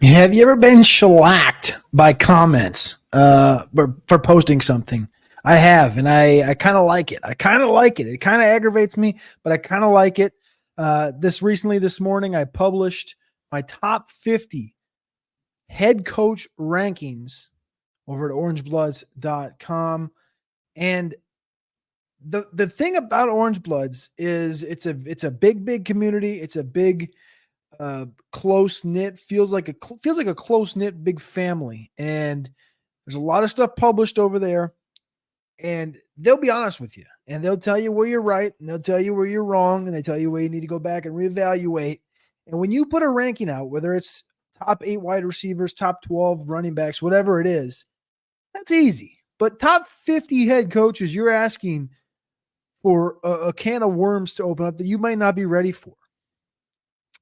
Have you ever been shellacked by comments for posting something? I have, and I kind of like it. I kind of like it. It kind of aggravates me, but I kind of like it. This morning, I published my top 50 head coach rankings over at orangebloods.com. And the thing about Orange Bloods is it's a big community. It's a big close knit, feels like a close knit big family, and there's a lot of stuff published over there, and they'll be honest with you, and they'll tell you where you're right, and they'll tell you where you're wrong, and they tell you where you need to go back and reevaluate. And when you put a ranking out, whether it's top 8 wide receivers, top 12 running backs, whatever it is, that's easy. But top 50 head coaches, you're asking for a can of worms to open up that you might not be ready for.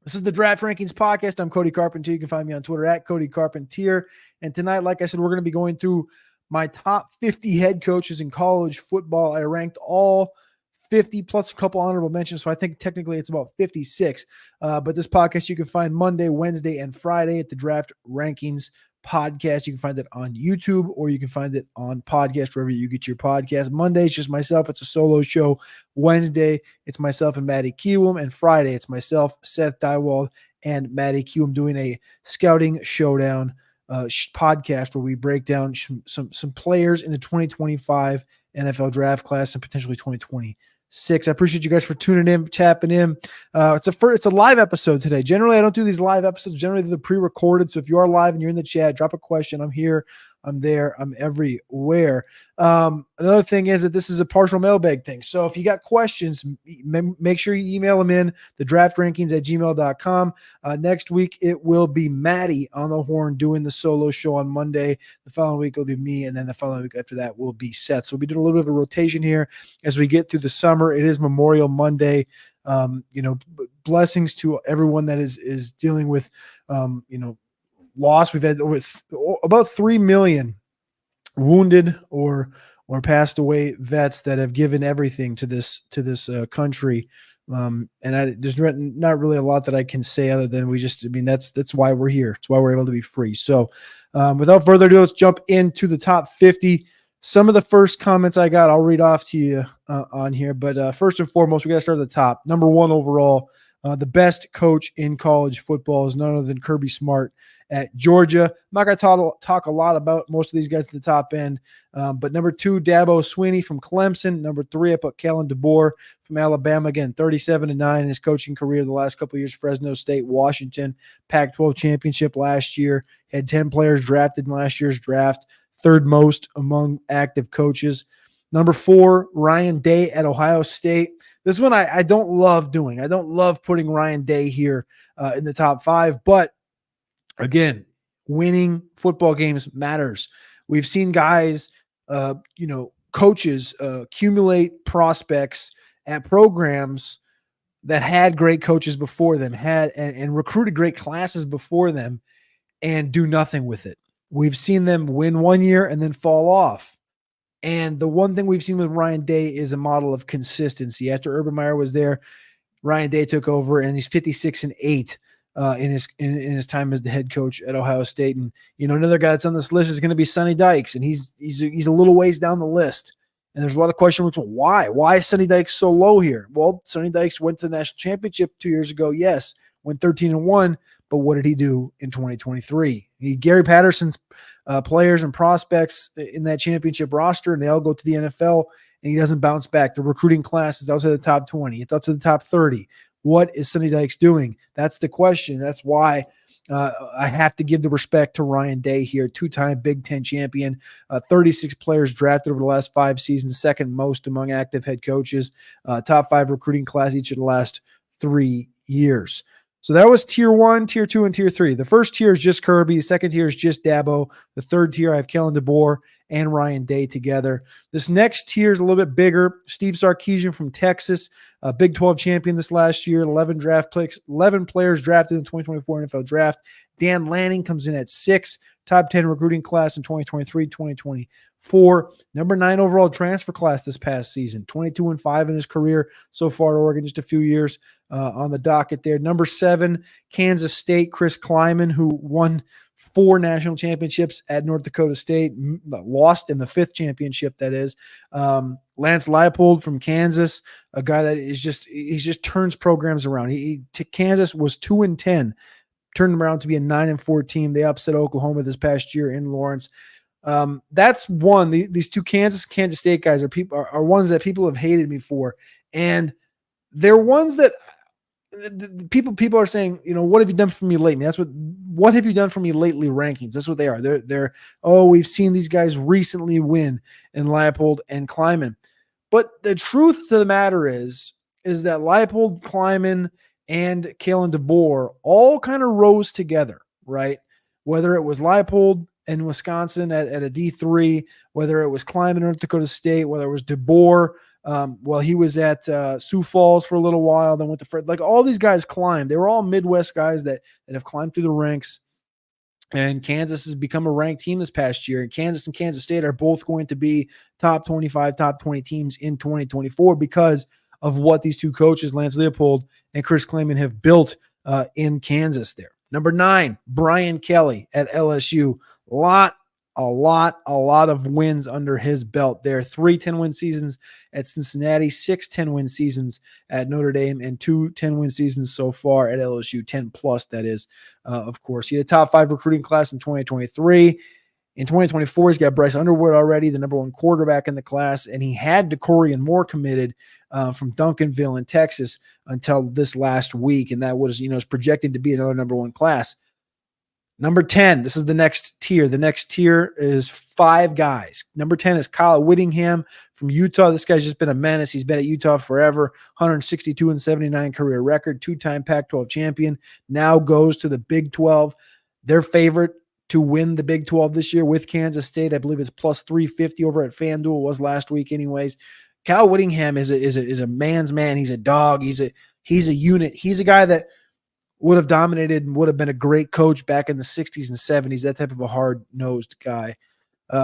This is the Draft Rankings Podcast. I'm Cody Carpentier. You can find me on Twitter at Cody Carpentier. And tonight, like I said, we're going to be going through my top 50 head coaches in college football. I ranked all 50 plus a couple honorable mentions, so I think technically it's about 56. But this podcast you can find Monday, Wednesday, and Friday at the Draft Rankings Podcast. You can find it on YouTube, or you can find it on podcast wherever you get your podcast. Monday is just myself. It's a solo show. Wednesday, it's myself and Matty Kiwoom. And Friday, it's myself, Seth Dywald, and Matty Kiwoom doing a scouting showdown podcast where we break down some players in the 2025 NFL draft class and potentially 2026. I appreciate you guys for tuning in, tapping in. It's a live episode today. Generally, I don't do these live episodes. Generally, they're pre-recorded. So if you are live and you're in the chat, drop a question. I'm here. I'm there. I'm everywhere. Another thing is that this is a partial mailbag thing. So if you got questions, make sure you email them in the draftrankings@gmail.com. Next week, it will be Matty on the horn doing the solo show on Monday. The following week, it'll be me. And then the following week after that will be Seth. So we'll be doing a little bit of a rotation here as we get through the summer. It is Memorial Monday. Blessings to everyone that is dealing with, loss. We've had about 3 million wounded or passed away vets that have given everything to this country. There's not really a lot that I can say other than that's why we're here. It's why we're able to be free. So without further ado, let's jump into the top 50. Some of the first comments I got, I'll read off to you on here. But first and foremost, we got to start at the top. Number one overall, the best coach in college football is none other than Kirby Smart at Georgia. I'm not going to talk a lot about most of these guys at the top end, but number 2, Dabo Swinney from Clemson. Number 3, I put Kellen DeBoer from Alabama. Again, 37-9 in his coaching career the last couple of years. Fresno State, Washington, Pac-12 championship last year. Had 10 players drafted in last year's draft, third most among active coaches. Number 4, Ryan Day at Ohio State. This one I don't love doing. I don't love putting Ryan Day here in the top 5, but again, winning football games matters. We've seen guys, coaches accumulate prospects at programs that had great coaches before them, and recruited great classes before them, and do nothing with it. We've seen them win one year and then fall off. And the one thing we've seen with Ryan Day is a model of consistency. After Urban Meyer was there, Ryan Day took over, and he's 56-8 in his time as the head coach at Ohio State. And another guy that's on this list is going to be Sonny Dykes, and he's a little ways down the list. And there's a lot of question marks. Why is Sonny Dykes so low here? Well, Sonny Dykes went to the national championship 2 years ago. Yes, went 13-1, but what did he do in 2023? Gary Patterson's players and prospects in that championship roster, and they all go to the NFL, and he doesn't bounce back. The recruiting class is outside the top 20. It's up to the top 30. What is Sonny Dykes doing? That's the question. That's why I have to give the respect to Ryan Day here, 2-time Big Ten champion, 36 players drafted over the last 5 seasons, second most among active head coaches, top 5 recruiting class each of the last 3 years. So that was tier 1, tier 2, and tier 3. The first tier is just Kirby. The second tier is just Dabo. The third tier, I have Kellen DeBoer and Ryan Day together. This next tier is a little bit bigger. Steve Sarkisian from Texas, a Big 12 champion this last year, 11 players drafted in the 2024 NFL Draft, Dan Lanning comes in at 6, top 10 recruiting class in 2023, 2024. Number 9 overall transfer class this past season, 22-5 in his career so far at Oregon, just a few years on the docket there. Number 7, Kansas State, Chris Kleiman, who won 4 national championships at North Dakota State, lost in the 5th championship, that is. Lance Leipold from Kansas, a guy that he just turns programs around. He to Kansas was 2-10, turned them around to be a 9-4 team. They upset Oklahoma this past year in Lawrence. That's one. These two Kansas State guys are ones that people have hated me for, and they're ones that people are saying, what have you done for me lately? That's what have you done for me lately rankings. That's what they are. They're we've seen these guys recently win in Leipold and Kleiman. But the truth to the matter is that Leipold, Kleiman, and Kalen DeBoer all kind of rose together, right? Whether it was Leipold in Wisconsin at a D3, whether it was Kleiman in North Dakota State, whether it was DeBoer, he was at Sioux Falls for a little while, then went to Fred. Like, all these guys climbed. They were all Midwest guys that have climbed through the ranks. And Kansas has become a ranked team this past year. And Kansas State are both going to be top 25, top 20 teams in 2024 because of what these two coaches, Lance Leipold and Chris Kleiman, have built in Kansas there. Number 9, Brian Kelly at LSU. A lot of wins under his belt there. 3 10-win seasons at Cincinnati, 6 10-win seasons at Notre Dame, and 2 10-win seasons so far at LSU, 10 plus, that is, of course. He had a top 5 recruiting class in 2023. In 2024, he's got Bryce Underwood already, the number 1 quarterback in the class, and he had DeCorian Moore committed from Duncanville in Texas until this last week, and that was, is projected to be another number 1 class. Number 10, this is the next tier. The next tier is 5 guys. Number 10 is Kyle Whittingham from Utah. This guy's just been a menace. He's been at Utah forever. 162-79 career record, 2-time Pac-12 champion. Now goes to the Big 12. Their favorite to win the Big 12 this year with Kansas State. I believe it's plus 350 over at FanDuel. Was last week anyways. Kyle Whittingham is a man's man. He's a dog. He's a unit. He's a guy that would have dominated and would have been a great coach back in the 60s and 70s, that type of a hard-nosed guy.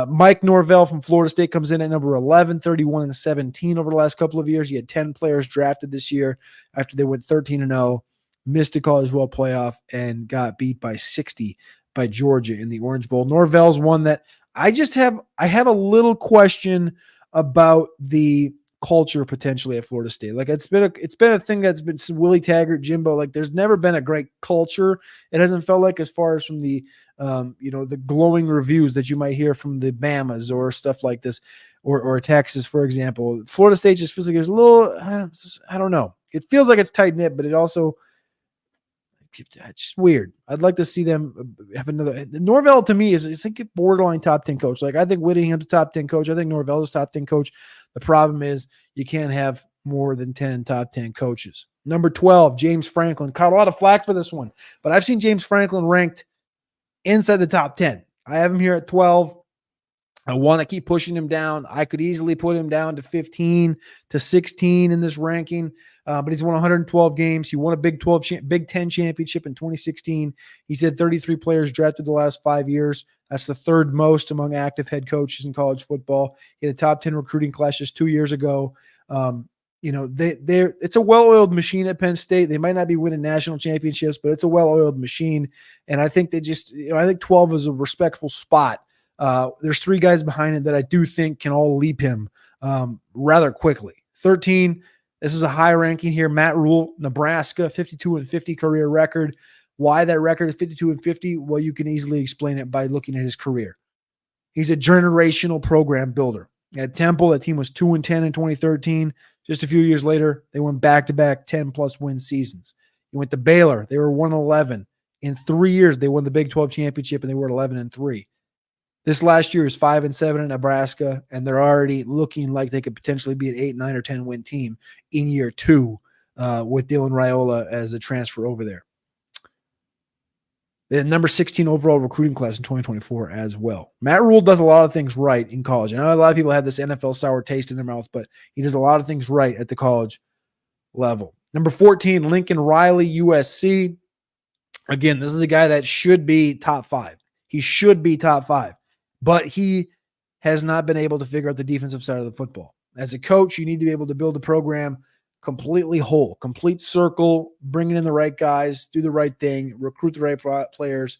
Mike Norvell from Florida State comes in at number 11, 31-17 over the last couple of years. He had 10 players drafted this year after they went 13-0, missed a College World Playoff, and got beat by 60 by Georgia in the Orange Bowl. Norvell's one that I have a little question about the culture potentially at Florida State. Like, it's been a thing that's been Willie Taggart, Jimbo. Like, there's never been a great culture. It hasn't felt like, as far as from the the glowing reviews that you might hear from the Bamas or stuff like this, or Texas, for example. Florida State just feels like there's a little, I don't know. It feels like it's tight knit, but it also, it's just weird. I'd like to see them have another. Norvell to me is like a borderline top 10 coach. Like, I think Whittingham's a top 10 coach. I think Norvell's a top 10 coach. The problem is you can't have more than 10 top 10 coaches. Number 12, James Franklin. Caught a lot of flack for this one, but I've seen James Franklin ranked inside the top 10. I have him here at 12. I want to keep pushing him down. I could easily put him down to 15 to 16 in this ranking, but he's won 112 games. He won a Big 10 championship in 2016. He's had 33 players drafted the last 5 years. That's the 3rd most among active head coaches in college football. He had a top 10 recruiting class just 2 years ago. It's a well-oiled machine at Penn State. They might not be winning national championships, but it's a well-oiled machine. And I think I think 12 is a respectful spot. There's 3 guys behind it that I do think can all leap him rather quickly. 13, this is a high ranking here. Matt Rule, Nebraska, 52-50 career record. Why that record is 52-50? Well, you can easily explain it by looking at his career. He's a generational program builder. At Temple, that team was 2-10 in 2013. Just a few years later, they went back-to-back 10-plus win seasons. He went to Baylor. They were 1-11. In 3 years, they won the Big 12 championship, and they were 11-3. This last year is 5-7 in Nebraska, and they're already looking like they could potentially be an 8, 9, or 10 win team in year 2 with Dylan Raiola as a transfer over there. The number 16 overall recruiting class in 2024 as well. Matt Rule does a lot of things right in college. I know a lot of people have this NFL sour taste in their mouth, but he does a lot of things right at the college level. Number 14, Lincoln Riley, USC. Again, this is a guy that should be top 5. He should be top 5, but he has not been able to figure out the defensive side of the football. As a coach, you need to be able to build a program completely whole, complete circle, bringing in the right guys, do the right thing, recruit the right players.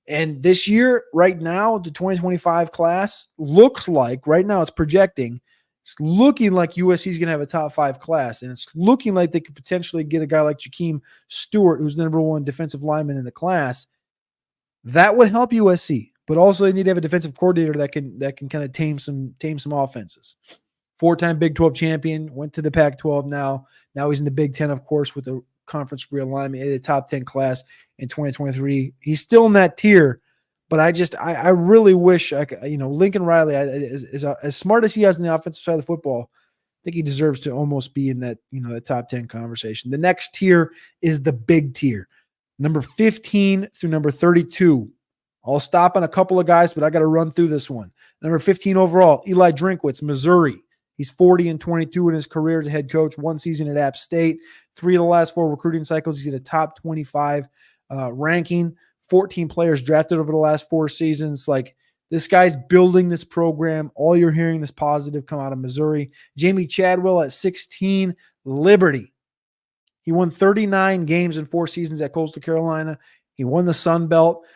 And this year, right now, the 2025 class looks like, right now it's projecting, it's looking like USC is going to have a top 5 class. And it's looking like they could potentially get a guy like Jakeem Stewart, who's the number 1 defensive lineman in the class. That would help USC. But also they need to have a defensive coordinator that can kind of tame some offenses. 4-time Big 12 champion, went to the Pac-12 now. Now he's in the Big 10, of course, with a conference realignment in a top 10 class in 2023. He's still in that tier, but I really wish Lincoln Riley, as smart as he is in the offensive side of the football, I think he deserves to almost be in that, that top 10 conversation. The next tier is the big tier, number 15 through number 32. I'll stop on a couple of guys, but I got to run through this one. Number 15 overall, Eli Drinkwitz, Missouri. He's 40-22 in his career as a head coach, 1 season at App State, 3 of the last 4 recruiting cycles. He's at a top 25 ranking, 14 players drafted over the last 4 seasons. Like, this guy's building this program. All you're hearing is positive come out of Missouri. Jamie Chadwell at 16, Liberty. He won 39 games in 4 seasons at Coastal Carolina. He won the Sun Belt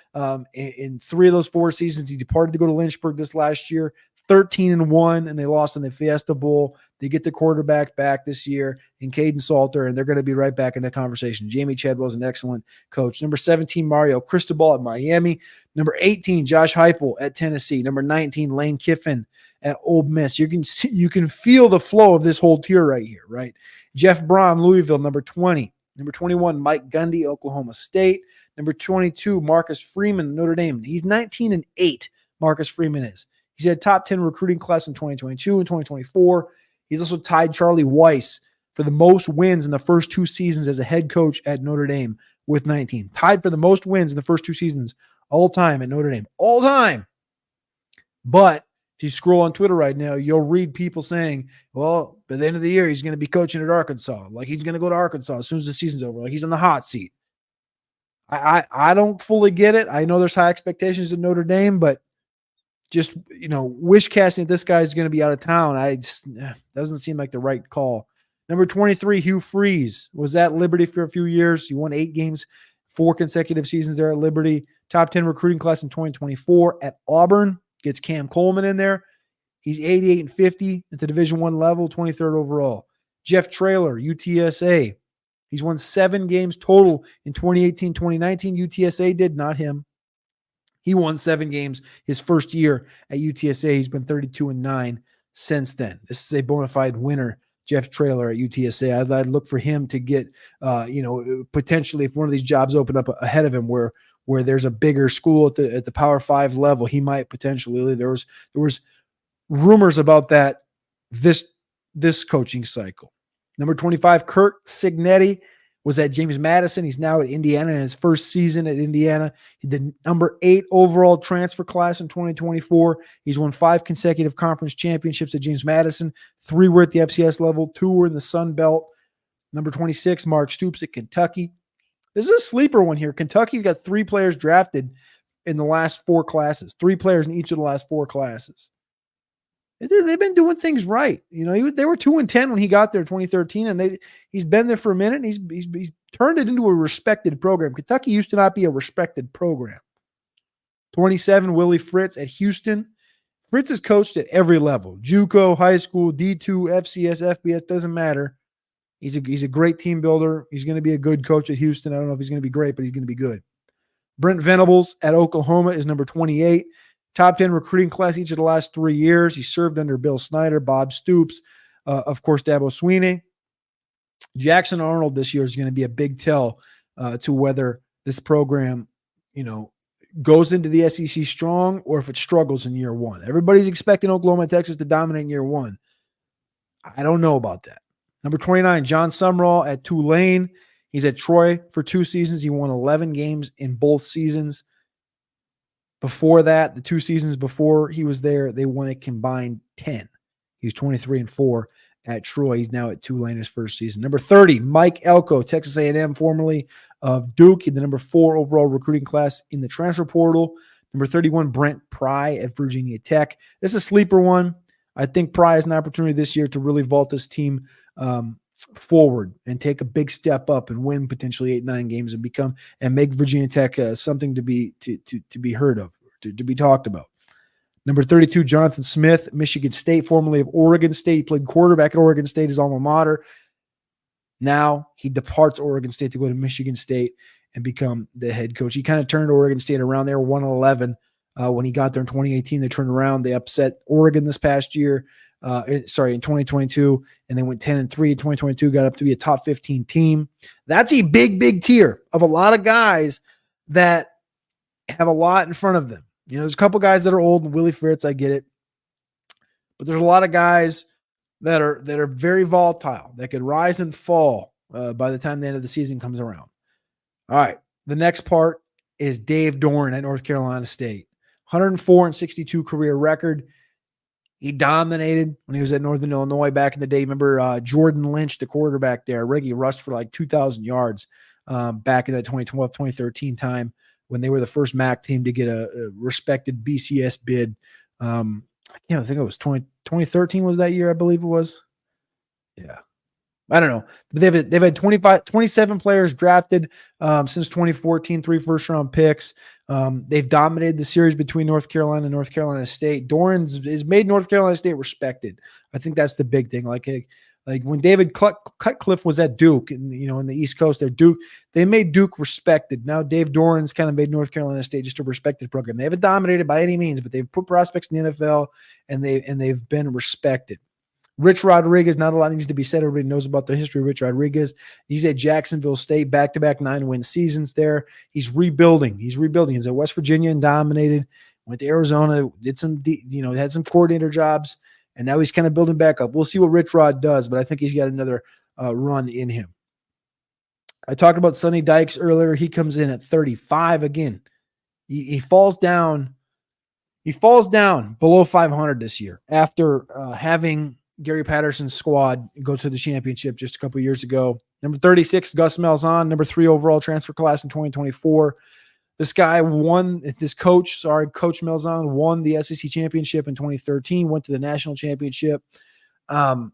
in 3 of those 4 seasons. He departed to go to Lynchburg this last year. 13-1, and they lost in the Fiesta Bowl. They get the quarterback back this year in Caden Salter, and they're going to be right back in the conversation. Jamie Chadwell is an excellent coach. Number 17, Mario Cristobal at Miami. Number 18, Josh Heupel at Tennessee. Number 19, Lane Kiffin at Ole Miss. You can feel the flow of this whole tier right here, right? Jeff Braun, Louisville. Number 20. Number 21, Mike Gundy, Oklahoma State. Number 22, Marcus Freeman, Notre Dame. He's 19-8, Marcus Freeman is. He's had a top 10 recruiting class in 2022 and 2024. He's also tied Charlie Weiss for the most wins in the first 2 seasons as a head coach at Notre Dame with 19. Tied for the most wins in the first 2 seasons all time at Notre Dame. All time. But if you scroll on Twitter right now, you'll read people saying, well, by the end of the year, he's going to be coaching at Arkansas. Like, he's going to go to Arkansas as soon as the season's over. Like, he's on the hot seat. I don't fully get it. I know there's high expectations at Notre Dame, but just, wish casting that this guy's going to be out of town. Doesn't seem like the right call. Number 23, Hugh Freeze was at Liberty for a few years. He won 8 games, 4 consecutive seasons there at Liberty. Top 10 recruiting class in 2024 at Auburn. Gets Cam Coleman in there. He's 88-50 at the Division I level, 23rd overall. Jeff Traylor, UTSA. He's won 7 games total in 2018-2019. UTSA did, not him. He won 7 games his first year at UTSA. He's been 32-9 since then. This is a bona fide winner, Jeff Traylor at UTSA. I'd look for him to get, potentially, if one of these jobs open up ahead of him where there's a bigger school at the Power 5 level, he might potentially. There was rumors about that this coaching cycle. Number 25, Kurt Signetti was at James Madison. He's now at Indiana in his first season at Indiana. The number 8 overall transfer class in 2024. He's won 5 consecutive conference championships at James Madison. 3 were at the FCS level. 2 were in the Sun Belt. Number 26, Mark Stoops at Kentucky. This is a sleeper one here. Kentucky's got 3 players drafted in the last 4 classes. 3 players in each of the last 4 classes. They've been doing things right. They were 2-10 when he got there in 2013, and he's been there for a minute. And he's turned it into a respected program. Kentucky used to not be a respected program. 27, Willie Fritz at Houston. Fritz has coached at every level: JUCO, high school, D2, FCS, FBS, doesn't matter. He's a great team builder. He's going to be a good coach at Houston. I don't know if he's going to be great, but he's going to be good. Brent Venables at Oklahoma is number 28. Top 10 recruiting class each of the last 3 years. He served under Bill Snyder, Bob Stoops, of course, Dabo Swinney. Jackson Arnold this year is going to be a big tell to whether this program, goes into the SEC strong or if it struggles in year 1. Everybody's expecting Oklahoma and Texas to dominate in year 1. I don't know about that. Number 29, John Sumrall at Tulane. He's at Troy for 2 seasons. He won 11 games in both seasons. Before that, the 2 seasons before he was there, they won a combined 10. He was 23-4 at Troy. He's now at Tulane his first season. Number 30, Mike Elko, Texas A&M, formerly of Duke, in the number 4 overall recruiting class in the transfer portal. Number 31, Brent Pry at Virginia Tech. This is a sleeper one. I think Pry has an opportunity this year to really vault this team forward and take a big step up and win potentially 8-9 games and make Virginia Tech something to be heard of, to be talked about. Number 32, Jonathan Smith, Michigan State, formerly of Oregon State. He played quarterback at Oregon State, his alma mater. Now he departs Oregon State to go to Michigan State and become the head coach. He kind of turned Oregon State around. They were 1-11 when he got there in 2018. They turned around. They upset Oregon this past year. In 2022, and they went 10-3 in 2022, got up to be a top 15 team. That's a big tier of a lot of guys that have a lot in front of them. There's a couple guys that are old, and Willie Fritz, I get it. But there's a lot of guys that are very volatile, that could rise and fall by the time the end of the season comes around. All right, the next part is Dave Doeren at North Carolina State. 104-62 career record. He dominated when he was at Northern Illinois back in the day. Remember Jordan Lynch, the quarterback there. Reggie rushed for like 2,000 yards back in that 2012, 2013 time when they were the first MAC team to get a respected BCS bid. I think it was 2013 was that year, I believe it was. Yeah. I don't know. But they've had 27 players drafted since 2014, 3 first-round picks. They've dominated the series between North Carolina and North Carolina State. Doeren has made North Carolina State respected. I think that's the big thing. Like when David Cutcliffe was at Duke, in the East Coast, they made Duke respected. Now Dave Doeren's kind of made North Carolina State just a respected program. They haven't dominated by any means, but they've put prospects in the NFL and they've been respected. Rich Rodriguez, not a lot needs to be said. Everybody knows about the history of Rich Rodriguez. He's at Jacksonville State, back-to-back 9-win seasons there. He's rebuilding. He's at West Virginia and dominated. Went to Arizona, did had some coordinator jobs, and now he's kind of building back up. We'll see what Rich Rod does, but I think he's got another run in him. I talked about Sonny Dykes earlier. He comes in at 35 again. He falls down. He falls down below 500 this year after having Gary Patterson's squad go to the championship just a couple of years ago. Number 36, Gus Malzahn, number 3 overall transfer class in 2024. This guy Coach Malzahn won the SEC championship in 2013, went to the national championship. Malzahn's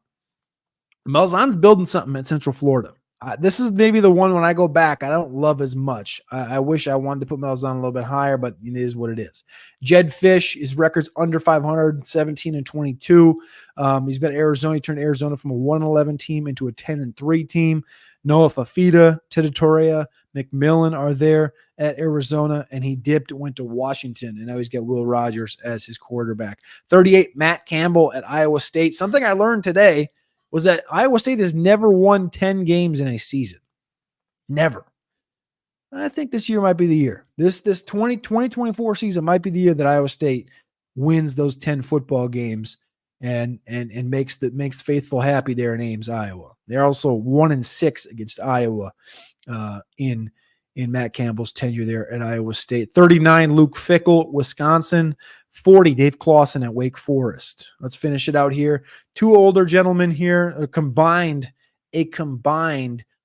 building something at Central Florida. This is maybe the one when I go back, I don't love as much. I wish I wanted to put Malzahn a little bit higher, but it is what it is. Jed Fish, his record's under 500, 17-22. He's been at Arizona. He turned Arizona from a 1-11 team into a 10-3 team. Noah Fafita, Tedatoria, McMillan are there at Arizona, and he went to Washington, and now he's got Will Rogers as his quarterback. 38, Matt Campbell at Iowa State. Something I learned today was that Iowa State has never won 10 games in a season. Never. I think this year might be the year. This 2024 season might be the year that Iowa State wins those 10 football games and makes the faithful happy there in Ames, Iowa. They're also 1-6 against Iowa in Matt Campbell's tenure there at Iowa State. 39, Luke Fickell, Wisconsin. 40, Dave Clawson at Wake Forest. Let's finish it out here. 2 older gentlemen here, a combined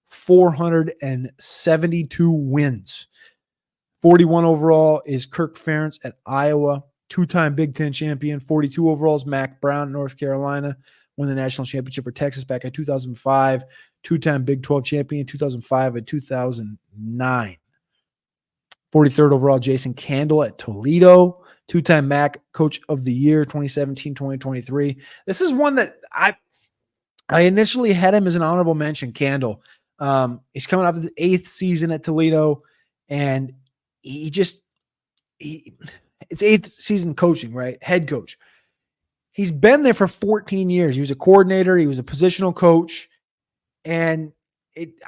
472 wins. 41 overall is Kirk Ferentz at Iowa, 2-time Big Ten champion. 42 overall is Mac Brown, North Carolina, won the national championship for Texas back in 2005. 2-time Big 12 champion, 2005 and 2009. 43rd overall, Jason Candle at Toledo. 2-time MAC Coach of the Year, 2017, 2023. This is one that I initially had him as an honorable mention, Candle. He's coming off of the 8th season at Toledo, and it's 8th season coaching, right? Head coach. He's been there for 14 years. He was a coordinator. He was a positional coach. And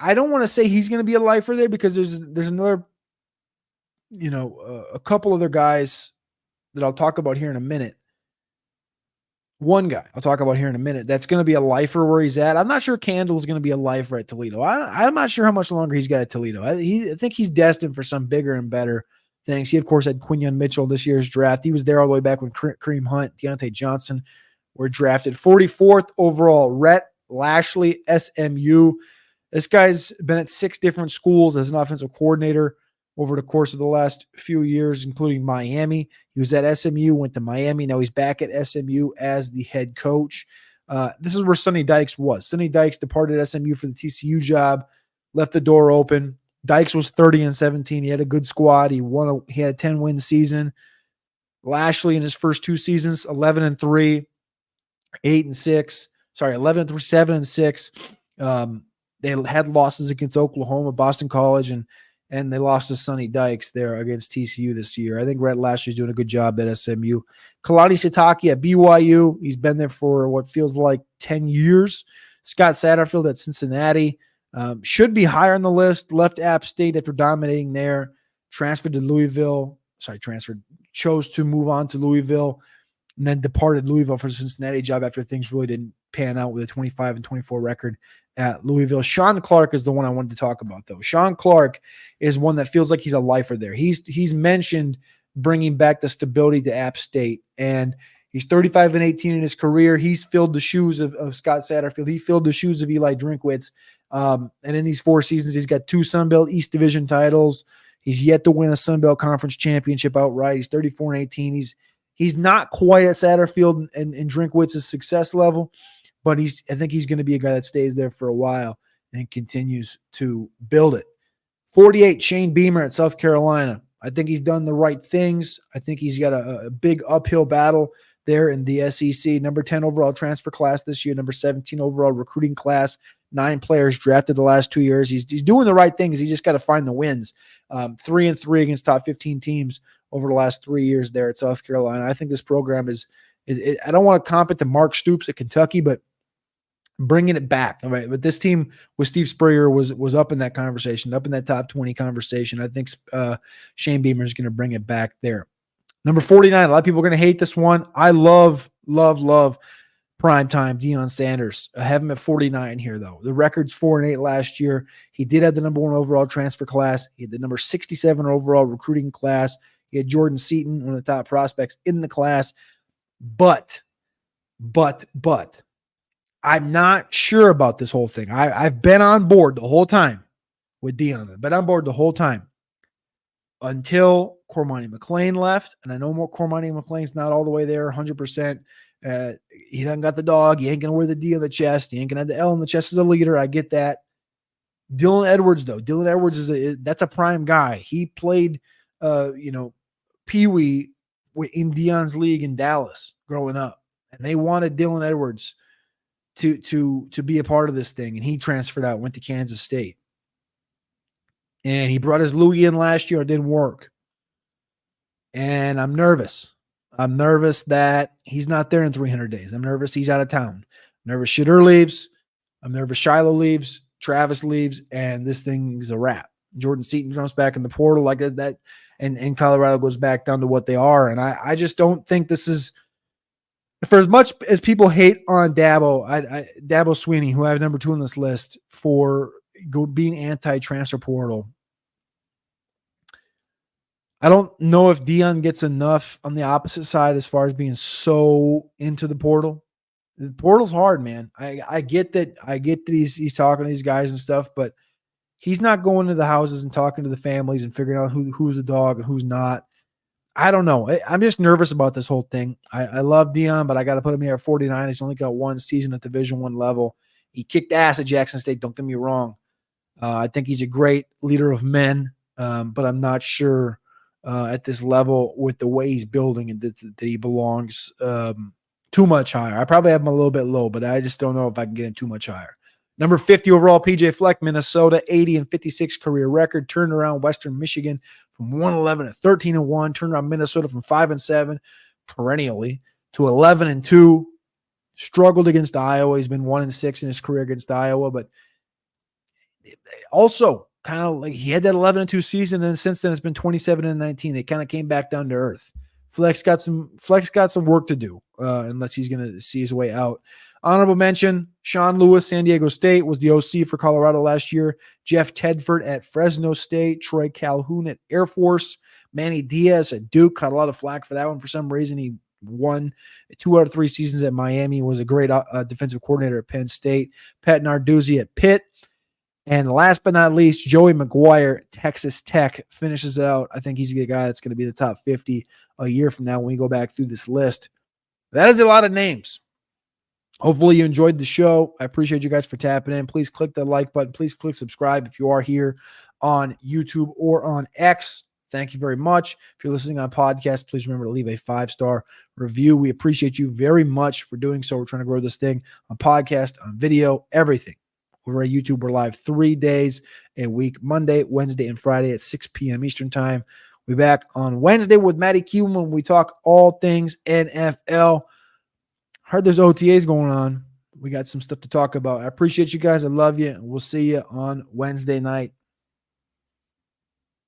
I don't want to say he's going to be a lifer there because there's another, a couple other guys that I'll talk about here in a minute. One guy I'll talk about here in a minute that's going to be a lifer where he's at. I'm not sure Candle is going to be a lifer at Toledo. I'm not sure how much longer he's got at Toledo. I think he's destined for some bigger and better things. He, of course, had Quinyon Mitchell this year's draft. He was there all the way back when Kareem Hunt, Deontay Johnson were drafted. 44th overall, Rhett Lashley, SMU. This guy's been at 6 different schools as an offensive coordinator over the course of the last few years, including Miami. He was at SMU, went to Miami. Now he's back at SMU as the head coach. This is where Sonny Dykes was. Sonny Dykes departed SMU for the TCU job, left the door open. Dykes was 30-17. He had a good squad. He had a 10-win season. Lashley in his first 2 seasons, 11-3, 8-6. Sorry, 11-3, 7-6. They had losses against Oklahoma, Boston College, and they lost to Sonny Dykes there against TCU this year. I think Rhett Lashley's doing a good job at SMU. Kalani Sitake at BYU. He's been there for what feels like 10 years. Scott Satterfield at Cincinnati. Should be higher on the list. Left App State after dominating there. Chose to move on to Louisville, and then departed Louisville for the Cincinnati job after things really didn't pan out with a 25-24 record at Louisville. Sean Clark is the one I wanted to talk about, though. Sean Clark is one that feels like he's a lifer there. He's mentioned bringing back the stability to App State, and he's 35-18 in his career. He's filled the shoes of Scott Satterfield. He filled the shoes of Eli Drinkwitz. And in these 4 seasons, he's got 2 Sun Belt East Division titles. He's yet to win a Sun Belt Conference championship outright. He's 34-18. He's not quite at Satterfield and Drinkwitz's success level, but I think he's going to be a guy that stays there for a while and continues to build it. 48, Shane Beamer at South Carolina. I think he's done the right things. I think he's got a big uphill battle there in the SEC. Number 10 overall transfer class this year, number 17 overall recruiting class, 9 players drafted the last 2 years. He's doing the right things. He's just got to find the wins. 3-3 against top 15 teams over the last 3 years there at South Carolina. I think this program is I don't want to comp it to Mark Stoops at Kentucky, but bringing it back. All right. But this team with Steve Spurrier was up in that conversation, up in that top 20 conversation. I think Shane Beamer is going to bring it back there. Number 49, a lot of people are going to hate this one. I love primetime Deion Sanders. I have him at 49 here, though. The record's 4-8 last year. He did have the number 1 overall transfer class. He had the number 67 overall recruiting class. He had Jordan Seaton, one of the top prospects in the class. But I'm not sure about this whole thing. I've been on board the whole time with Deion. I've been on board the whole time until Cormani McClain left. And I know Cormani McClain's not all the way there 100%. He doesn't got the dog. He ain't going to wear the D on the chest. He ain't going to have the L on the chest as a leader. I get that. Dylan Edwards, though. Dylan Edwards that's a prime guy. He played, Pee-wee in Deion's league in Dallas growing up. And they wanted Dylan Edwards to be a part of this thing. And he transferred out, went to Kansas State. And he brought his Louis in last year. It didn't work. And I'm nervous. I'm nervous that he's not there in 300 days. I'm nervous he's out of town. I'm nervous Shedeur leaves. I'm nervous Shiloh leaves. Travis leaves. And this thing is a wrap. Jordan Seaton jumps back in the portal like that. And Colorado goes back down to what they are. And I just don't think this is – for as much as people hate on Dabo Swinney, who I have number 2 on this list for being anti-transfer portal, I don't know if Deion gets enough on the opposite side as far as being so into the portal. The portal's hard, man. I get that. I get that he's talking to these guys and stuff, but he's not going to the houses and talking to the families and figuring out who's a dog and who's not. I don't know. I'm just nervous about this whole thing. I love Deion, but I got to put him here at 49. He's only got 1 season at Division I level. He kicked ass at Jackson State. Don't get me wrong. I think he's a great leader of men, but I'm not sure at this level with the way he's building and that he belongs too much higher. I probably have him a little bit low, but I just don't know if I can get him too much higher. Number 50 overall, PJ Fleck, Minnesota, 80-56 career record, turned around Western Michigan from 1-11 to 13-1, turned around Minnesota from 5-7 perennially to 11-2, struggled against Iowa. He's been 1-6 in his career against Iowa, but also kind of like he had that 11-2 season, and since then it's been 27-19. They kind of came back down to earth. Fleck's got some work to do unless he's going to see his way out. Honorable mention, Sean Lewis, San Diego State, was the OC for Colorado last year. Jeff Tedford at Fresno State. Troy Calhoun at Air Force. Manny Diaz at Duke. Caught a lot of flack for that one for some reason. He 2 out of 3 seasons at Miami, was a great defensive coordinator at Penn State. Pat Narduzzi at Pitt. And last but not least, Joey McGuire, Texas Tech, finishes it out. I think he's the guy that's going to be the top 50 a year from now when we go back through this list. That is a lot of names. Hopefully you enjoyed the show. I appreciate you guys for tapping in. Please click the like button. Please click subscribe if you are here on YouTube or on X. Thank you very much. If you're listening on podcast, please remember to leave a 5-star review. We appreciate you very much for doing so. We're trying to grow this thing on podcast, on video, everything. Over at YouTube, we're live 3 days a week, Monday, Wednesday, and Friday at 6 p.m. Eastern time. We'll be back on Wednesday with Matty Kiwoom when we talk all things NFL. Heard there's OTAs going on. We got some stuff to talk about. I appreciate you guys. I love you. And we'll see you on Wednesday night.